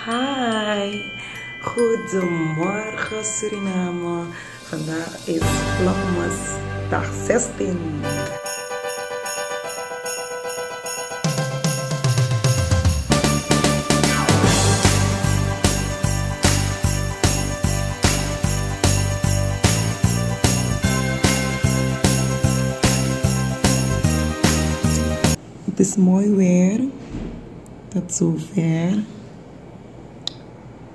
Hi, goedemorgen Suriname. Vandaag is Vlogmas dag 16. Het is mooi weer, tot zover.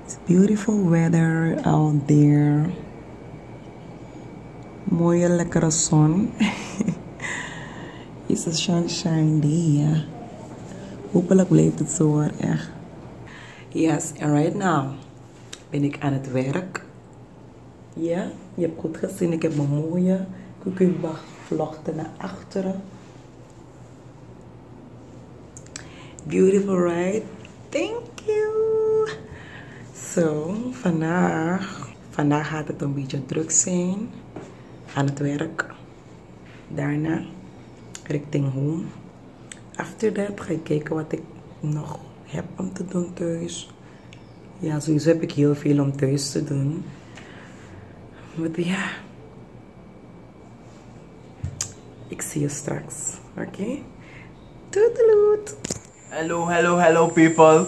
It's beautiful weather out there. Mooie lekkere zon. It's a sunshine day. Hopelijk blijft het zo hoor, echt. Yes, and right now ben ik aan het werk. Ja, je hebt goed gezien, ik heb mijn mooie cucumber vlochten naar achteren. Beautiful, right? Thank you. So, vandaag gaat het een beetje druk zijn aan het werk. Daarna richting home. After that ga ik kijken wat ik nog heb om te doen thuis. Ja, sowieso heb ik heel veel om thuis te doen. Maar ja, ik zie je straks. Oké? Toedeloed! Hallo people.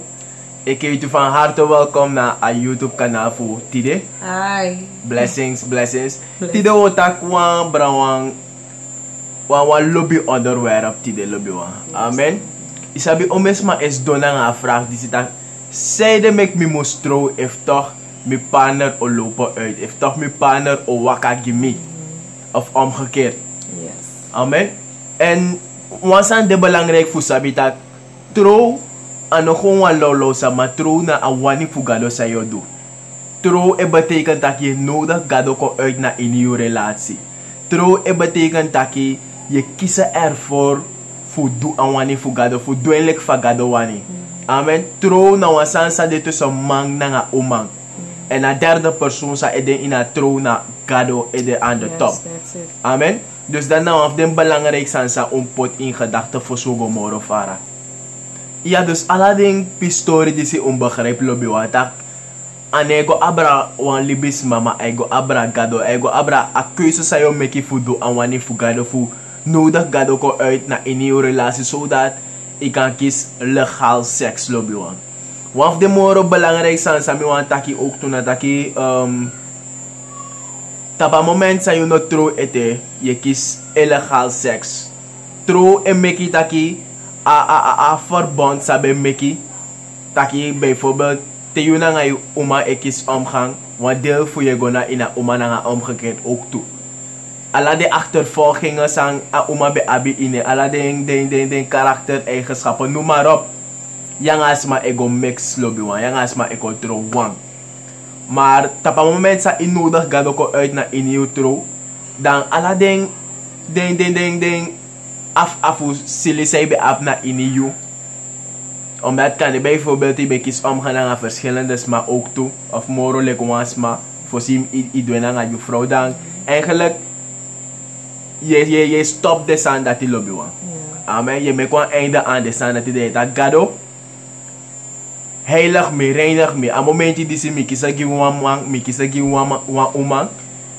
Ik heet u van harte welkom naar een YouTube kanaal voor Tide. Hi. Blessings. Tide wotak wan brawang wan lobby onderwerp Tide lobby wan. Amen. Isabi omesma is dona nga vraag die zit zijde mek mi mostro if toch mi partner o lopen uit. If toch mi partner o waka gimi. Of omgekeerd. Yes. Amen. En wansan de belangrijk voor sabi tak trouw ano gewoon lolo sa matro na awani fugado sa yodo. Trouw betekent dat je nodig gado ko uit na in je relatie. Trouw betekent dat je kiezen ervoor voor do awani fugado, voor duidelijk fagado wani. Amen. Trouw na wasansa de tussen man na omang. En een derde persoon sa ede in a trouw na gado ede aan de top. Amen. Dus dan nou af den belangrijk sansa put in gedachten voor zo gomoro fara. Ja, dus alading pistori die se onbegrijp lobby watak. En ego abra wan libis mama, ego abra gado, ego abra a keuze sa yo meki fudu an wani fugado fu nodig gado ko uit na in je relatie zodat ik kan kies legaal seks lobby wan. One of the more belangrijk san sa mi wan taki ook toen na taki tapa moment sa yo no trouw ete je kies illegaal seks. Trouw en meki taki a verbond sabe meki taki bijvoorbeeld te je na nga uma ekis omgang wat deel voor je gona in a uma na nga omgekeerd ook toe. Alla de achtervolgingen sang a uma be abi ine, alla de karakter eigenschappen noem maar op. Yang asma ego mix lobby wan, yang asma ego trouw wan. Maar tapa moment sa innodig gado ko uit na in je trouw, dan alla den afu sili say be ap na in you. Omdat kan je bijvoorbeeld die bekis omgaan naar verschillende maar ook toe. Of moro like once maar voorzien iedereen aan je vrouw dan. Eigenlijk je stopt de zand dat die lobby wan. Amen. Je maakt een einde aan de zand dat die deed. Dat gado heilig me, reinig me. Aan momentje die ze me kiezen give wan, me kiezen give wan oman.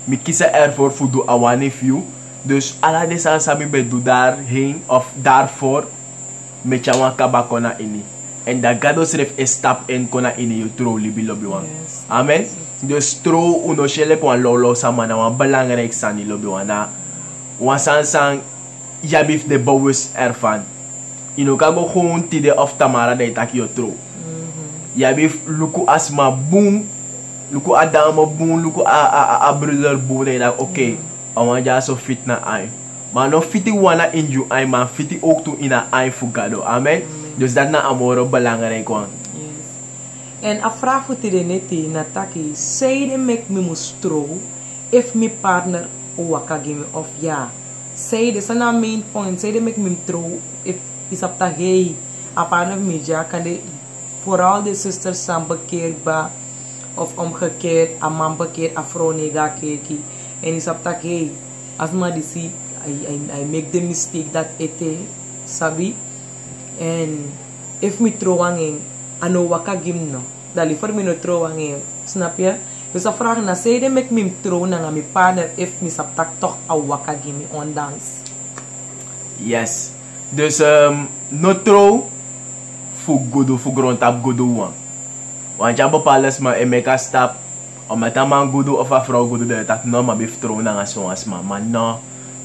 Me kiezen ervoor voor do awani view. Dus alla de zand sabi be do daarheen of daarvoor. Met jou kabakona ini. En dat gado schrijft een stap in kona in je trouw libi lobby wan. Amen. Dus trouw uno shele kwa lolo sama na wan belangrijk sani lobby wan. Na wan sang jabif de bouwers ervan. Ino kago gewoon tide of tamara de tak yo trouw. Jabif luku asma boom. Luku adama boom. Luku a brother boom. De tak oké. Awan ja so fit na ay. Maar no fiti wana in you ay man fiti ook toe in a ay fugado. Amen. Dus dat na amoro belangrijk wan. Yes. En a vraag voor tide neti na taki say de make me mustro if my partner waka give of ja. Say de sana main point say de make me tro if is up ta hey a partner me ja kan de vooral de sisters sam bekeerd ba of omgekeerd a man bekeerd a vrouw nega keki en is up ta hey as ma di see I make the mistake that ete sabi and if me throwing ano waka gim no dali voor me no trouw aan hem. Snap je? Dus dan vraag na zij de mek me trouw na mijn partner if me saptak toch a waka gimme ondanks. Yes. Dus no trouw voor godo voor grond op godo wan. Want je bepaalt maar en make a stap om met een man godo of een vrouw godo dat no maar bif trouw na zo'n as maar no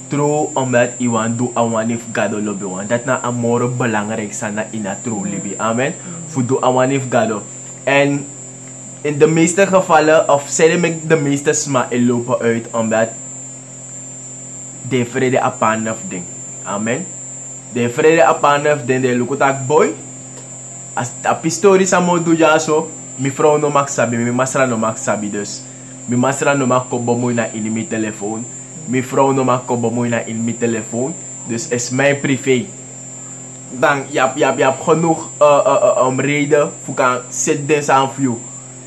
trouw omdat iemand doet aan if gado lobby want dat na amore belangrijk zijn in a trouw libi. Amen. Voor doe aan if gado. En in de meeste gevallen, of zeiden met de meeste sma lopen uit omdat de vrede apan of ding. Amen. De vrede apan of ding de lukutak boy. As a pistori samo do ja so, mi vrouw no mak sabi, mi masra no mak sabi dus. Mi masra no mak kobo mooi na in mi telefoon. Mi vrouw no mak kobo mooi na in mi telefoon. Dus is mijn privé. Dan jap genoeg reden voor kan zit des aan voor jou.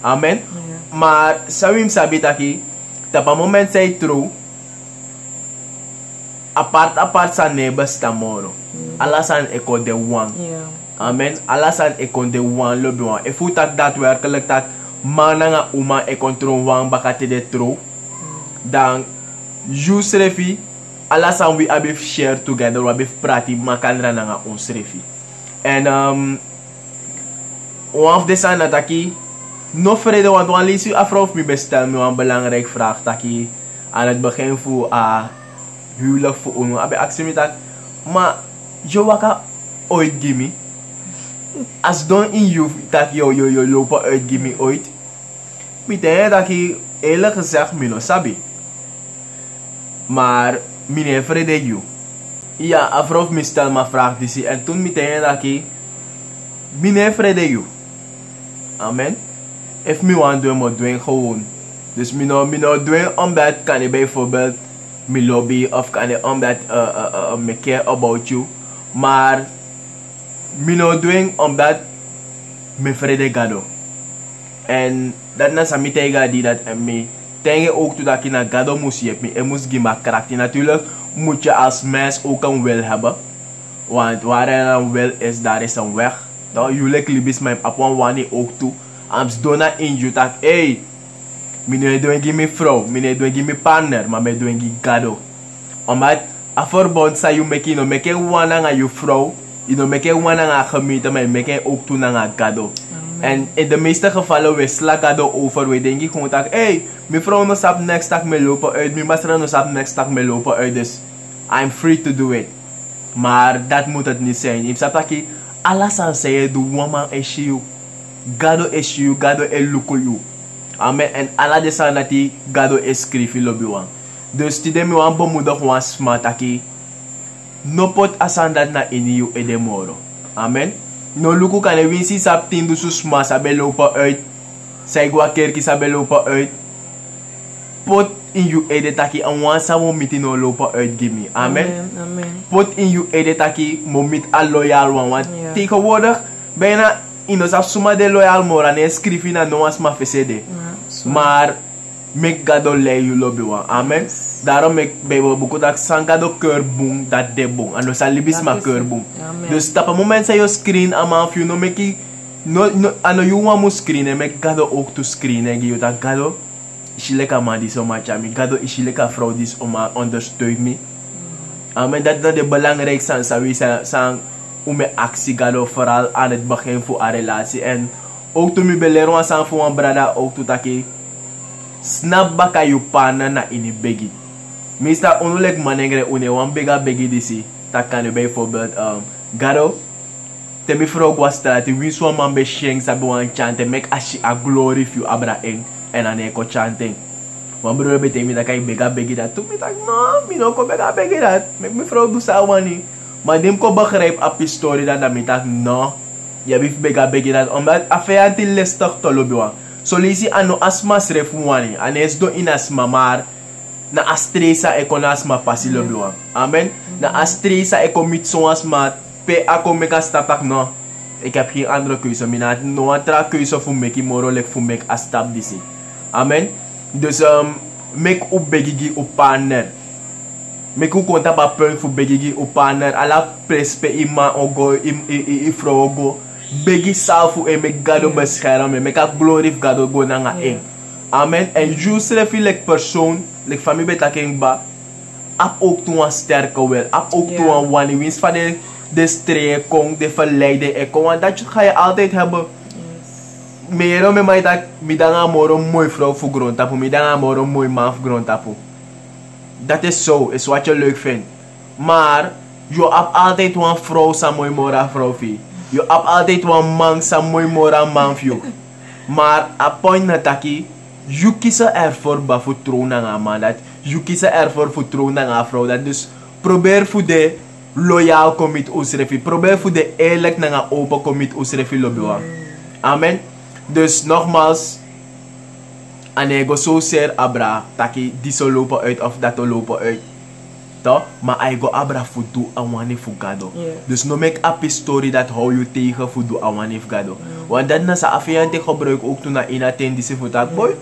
Amen. Maar sawim sabi taki, tapa moment say true. Apart sa neighbors tamoro. Alasan eko de one. Amen. Alasan ekon de wan lobi wan. If u tak dat werkelijk tak mana nga uma ekontron wan bakate de tro. Dan jus refi alasan we abif share together we abif prati makandra nga ons refi. En of desan na taki no vrede want wan lees u afro of mi bestel mi wan belangrijk vraag taki aan het begin voor huwelijk voor unu. Abe aksimi tak ma jo waka ooit gimme. As don in you dat yo lopen uit gimme ooit. Ik denk dat ik eerlijk gezegd mino sabi. Maar meneer vrede you. Ja, afrof me stel maar vraag die en toen ik denk dat ik meneer vrede you. Amen. If me want doen moet doen gewoon. Dus mino doen omdat kan ik bijvoorbeeld me lobby of kan ik omdat me care about you. Maar mi no doing omdat me vrede gado. En dat na sami tega die dat en me tenge ook toe dat je na gado moest je me moest gima karakter. Natuurlijk moet je als mens ook een wil hebben. Want waar er een wil is, daar is een weg. Dat jullie libis mijn apwan wani ook toe. Ams dona in you dat hey, me no doing give me vrouw, me no doing give me partner, maar me doing give gado. Omdat a verbond sa you make wana nga you vrouw. Je make one nga gemeente, maar make ook toe nga gado. En in de meeste gevallen we sla gado over. We denken gewoon dat, hey, mijn vrouw no sap next dag me lopen uit, mijn masra no sap next dag me lopen uit, dus I'm free to do it. Maar dat moet het niet zijn. Je sap dat je alles aan zeggen, doe woman is you. Gado is you, gado is luku you. Amen. En alla de san dat die gado is skrifi lobby wan. Dus die demi wan bemoedig wan smart aki. No pot asandat na ini you edemoro. Amen. No luku kan winsi sap tindu su sma sabe lopa uit. Say gwa kerki sabe lopa uit. Pot in you edetaki an wan sa mo miti no lopa uit gimme. Amen. Amen. Pot in you edetaki mo mit a loyal wan. Want tegenwoordig bijna ino sap suma de loyal mora ne skrifi na no as ma fesede. Maar mek gado lei you lobby wan. Amen. Daarom ik bij boek dat sangado keurboom dat de boom en dus alibis ma keurboom. Dus op een moment dat je screen ama of you no make no ano you want mo screen en make gado ook to screen en je dat gado ishileka man die so much ami gado ishileka vrouw die oma ondersteunt me. Amen. Dat de belangrijkste sang me actie gado vooral aan het begin voor een relatie en ook toen me beleren was aan voor een brada ook to taki snap baka you pana na ini begi. Meestal ongeluk manengre une wan bega begi disi. Dat kan je bijvoorbeeld gado. Temi vrouw was straat. Wie zo man be sheng sabi wan chante. Make ashi a glory for abra eng. En dan eko chanting. Wan broer be temi dat kan je bega begi dat. Toen me tak no, mi no ko bega begi dat. Make mi vrouw do sa wani. Maar dem ko begrijp op die story dat me tak no. Je bif bega begi dat. Omdat afeanti lestok to lobi wan. So lisi ano asma sref wani. Anes do in asma maar. Na astresa eko na asma pasi lobi wan. Amen. Na astresa eko mit son asma. Pe ako meka stapak no. Ik heb geen andere keuze. Mina no andere keuze voor meki morolek voor mek a stap disi. Amen. Dus mek u begigi u partner. Mek u konta pa punt voor begigi u partner. Ala prespe ima ogo i fro ogo. begi salfu en me gado beschermen, me ka glory gado go na nga eng. Amen. En juist refi like persoon, like familie betaking ba, ap ook toe een sterke wil, ap ook toe een wanneer winst van de streek komt, de verleiding en kom, want dat ga je altijd hebben. Meer met mij dat mi dan een mooi vrouw voor grond tapu, mi dan een mooi man voor grond tapu. Dat is zo, is wat je leuk vindt. Maar je hebt altijd een vrouw sa mooi mora vrouw fi. Je hebt altijd een man sa mooi mora man fi. Maar a point na taki, je kiest ervoor ba voor trouw na nga man dat. Je kiest ervoor voor trouw na nga vrouw dat. Dus probeer voor de loyaal commit usrefi. Probeer voor de eerlijk na nga open commit usrefi lobiwa. Amen. Dus nogmaals, anego zo zeer abra, taki die zo lopen uit of dat lopen uit. Toch? Maar aigo abra fudu awani fugado. Dus no make up a story dat hou je tegen fudu awani fugado. Want dat na sa afiante gebruik ook toen na inaten die se futak boy.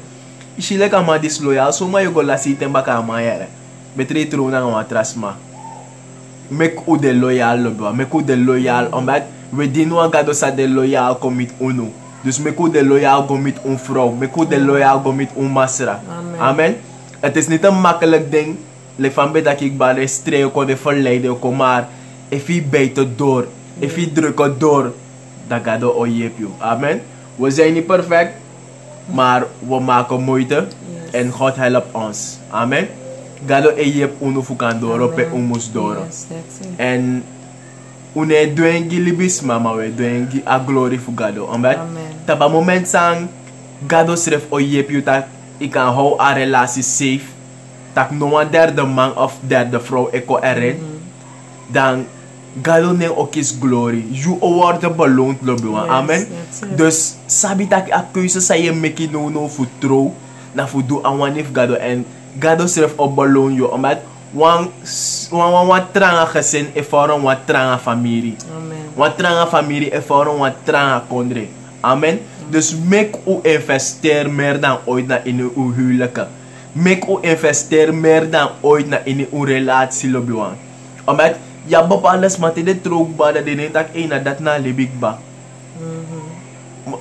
Is je lekker maar disloyal, so maar je go la siten baka amayere. Betre tro na nga trasma. Make u de loyal lobo, make u de loyal, omdat we die no gado sa de loyal commit uno. Dus me de loyaal go met een vrouw. Me de loyaal go met een masra. Amen. Het is niet een makkelijk ding. Le van bij dat ik bij strijden kon de verleiden kom maar. If je beter door. If je drukken door. Dan gaat het ooit je. Amen. We zijn niet perfect. Maar we maken moeite. En God helpt ons. Amen. Gado je uno fukan door. Pe umus door. En une doengi libis mama we doengi a glory fu gado. Omdat taba moment sang gado sref o yep you tak ik kan hou a relatie safe. Tak no een derde man of derde vrouw eko erin. Dan gado ne ook is glory. You award beloond lobiwa. Amen. Dus sabi tak a keuze sa je meki no fu trouw. Na fu do awanif gado en gado sref o beloon you. Omdat wan tranga gezin e voor wan tranga familie. Amen. Wan tranga familie e voor wan tranga kondre. Amen. Dus make u investeer meer dan ooit na in uw huwelijken. Make u investeer meer dan ooit na in uw relatie lobiwan. Omdat ja bepaalde smate de trookba dat de tak ena dat na libik ba.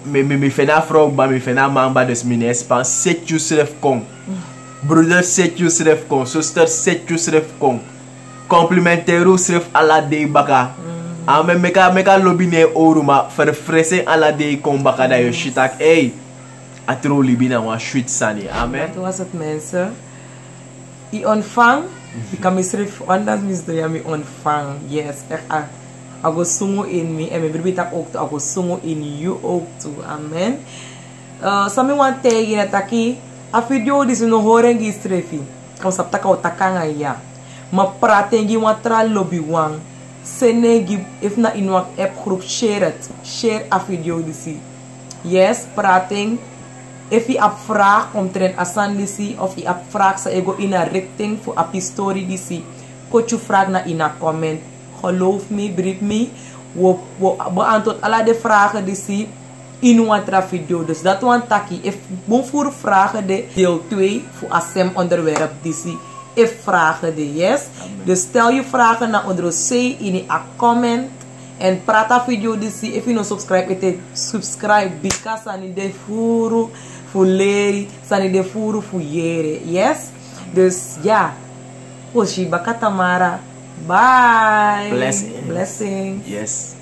Me fena vrouw ba, me fena man ba, dus me nespan set yourself kong. Broeder set you sref kon, sister set you sref kon. Complimenteru sref ala day baka. Amen meka lobine oruma verfrissing ala day kon baka da yo shitak. Hey, atro libina wa sweet sani. Amen. Dat was het mensen. I ontvang, ik kan me sref anders misdreven me ontvang. Yes, echt. Ago sungo in me en me berbita ook to ago sungo in you ook to. Amen. Sami want tegen het aki. A video disi no horengi strefi. Kau saptaka otakanga ya. Ma pratengi watra lobby wang. Senegi if na in wak app groep share it. Share a video disi. Yes, prating. If je ap vraag omtrent asan disi of je ap vraag sa ego in a richting voor api story disi. Kot je vraag na in a comment. Geloof me, brief me. We beantwoord alle de vragen disi. In een video. Dus dat want taki. If boom voor vragen de deel 2 voor asem onderwerp disi. If vragen de yes. Amen. Dus stel je vragen naar onder say in een comment. En prata video disi. If you no subscribe it subscribe because ani de furu voor leri. Sani de furu voor yere. Yes. Dus ja. Oshi bakatamara. Bye. Blessing. Blessing. Yes.